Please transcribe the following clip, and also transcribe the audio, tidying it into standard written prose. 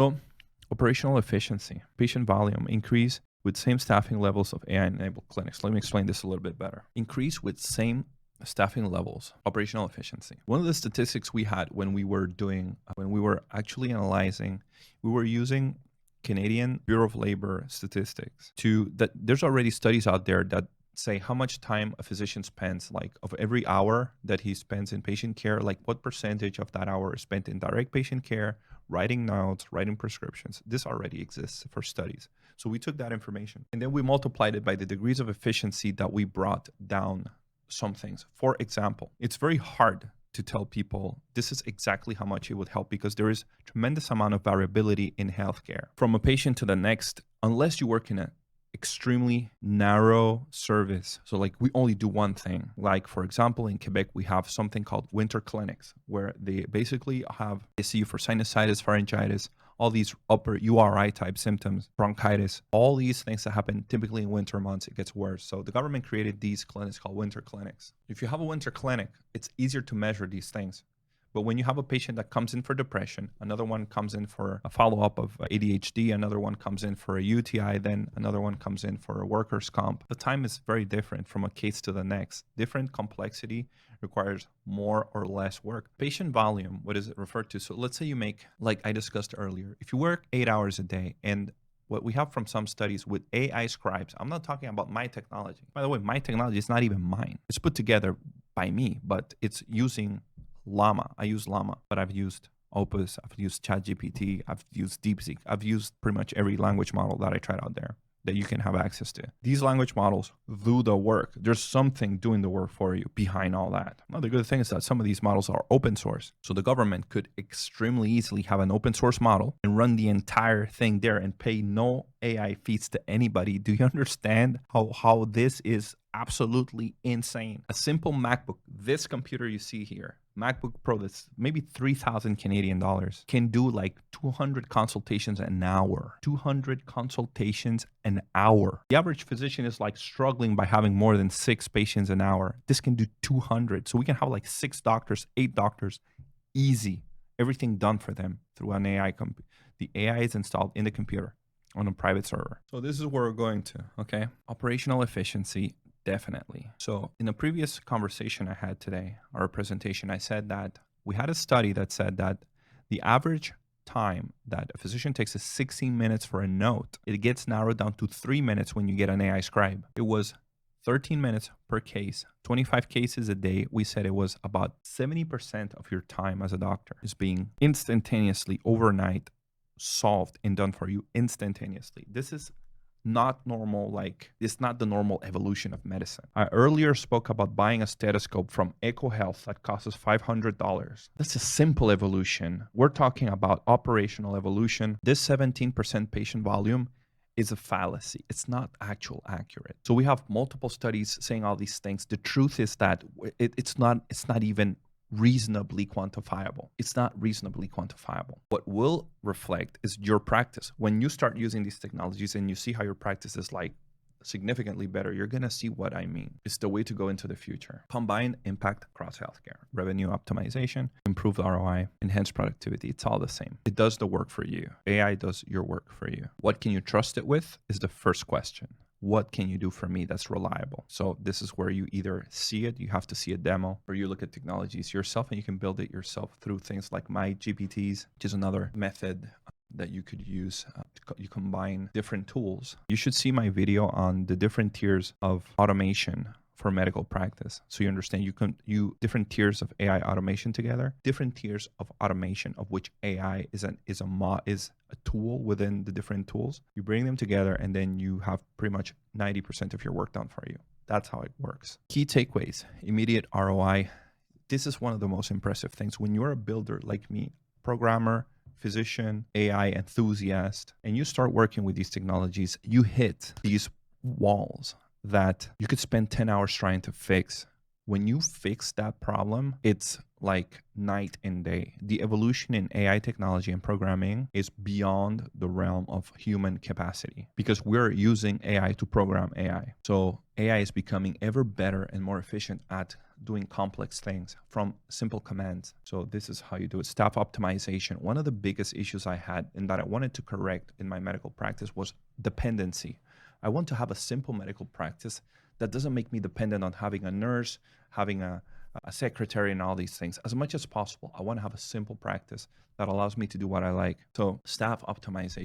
So, operational efficiency, patient volume increase with same staffing levels of AI-enabled clinics. Let me explain this a little bit better. Increase with same staffing levels, operational efficiency. One of the statistics we had when we were actually analyzing, we were using Canadian Bureau of Labor statistics that there's already studies out there that say how much time a physician spends, like of every hour that he spends in patient care, like what percentage of that hour is spent in direct patient care, writing notes, writing prescriptions. This already exists for studies. So we took that information and then we multiplied it by the degrees of efficiency that we brought down some things. For example, it's very hard to tell people this is exactly how much it would help because there is tremendous amount of variability in healthcare from a patient to the next, unless you work in an extremely narrow service. So like we only do one thing. Like for example, in Quebec, we have something called winter clinics where they basically they see you for sinusitis, pharyngitis, all these upper URI type symptoms, bronchitis, all these things that happen typically in winter months, it gets worse. So the government created these clinics called winter clinics. If you have a winter clinic, it's easier to measure these things. But when you have a patient that comes in for depression, another one comes in for a follow-up of ADHD, another one comes in for a UTI, then another one comes in for a workers' comp, the time is very different from a case to the next. Different complexity requires more or less work. Patient volume, what is it referred to? So let's say you make, like I discussed earlier, if you work 8 hours a day, and what we have from some studies with AI scribes, I'm not talking about my technology. By the way, my technology is not even mine. It's put together by me, but it's using Llama. I use Llama, but I've used Opus, I've used ChatGPT, I've used DeepSeek, I've used pretty much every language model that I tried out there that you can have access to. These language models do the work. There's something doing the work for you behind all that. Now, the good thing is that some of these models are open source. So the government could extremely easily have an open source model and run the entire thing there and pay no AI fees to anybody. Do you understand how this is absolutely insane? A simple MacBook, this computer you see here, MacBook Pro, that's maybe 3,000 Canadian dollars, can do like 200 consultations an hour. 200 consultations an hour. The average physician is like struggling by having more than 6 patients an hour. This can do 200. So we can have like 6 doctors, 8 doctors, easy. Everything done for them through an AI. The AI is installed in the computer on a private server. So this is where we're going to, okay? Operational efficiency. Definitely. So in a previous conversation I had today, or a presentation, I said that we had a study that said that the average time that a physician takes is 16 minutes for a note. It gets narrowed down to 3 minutes when you get an AI scribe. It was 13 minutes per case, 25 cases a day. We said it was about 70% of your time as a doctor is being instantaneously overnight solved and done for you instantaneously. This is not normal, like it's not the normal evolution of medicine. I earlier spoke about buying a stethoscope from EcoHealth that costs $500. That's a simple evolution. We're talking about operational evolution. This 17% patient volume is a fallacy. It's not accurate. So we have multiple studies saying all these things. The truth is that it's not even reasonably quantifiable. It's not reasonably quantifiable. What will reflect is your practice. When you start using these technologies and you see how your practice is like significantly better, you're going to see what I mean. It's the way to go into the future. Combine impact across healthcare, revenue optimization, improved ROI, enhanced productivity. It's all the same. It does the work for you. AI does your work for you. What can you trust it with is the first question. What can you do for me that's reliable? So this is where you either see it, you have to see a demo, or you look at technologies yourself and you can build it yourself through things like MyGPTs, which is another method that you could use. You combine different tools. You should see my video on the different tiers of automation for medical practice. So you understand you different tiers of AI automation together, different tiers of automation of which AI is a tool within the different tools. You bring them together and then you have pretty much 90% of your work done for you. That's how it works. Key takeaways, immediate ROI. This is one of the most impressive things. When you're a builder like me, programmer, physician, AI enthusiast, and you start working with these technologies, you hit these walls that you could spend 10 hours trying to fix. When you fix that problem, it's like night and day. The evolution in AI technology and programming is beyond the realm of human capacity because we're using AI to program AI. So AI is becoming ever better and more efficient at doing complex things from simple commands. So this is how you do it. Staff optimization. One of the biggest issues I had and that I wanted to correct in my medical practice was dependency. I want to have a simple medical practice that doesn't make me dependent on having a nurse, having a secretary, and all these things. As much as possible, I want to have a simple practice that allows me to do what I like. So staff optimization.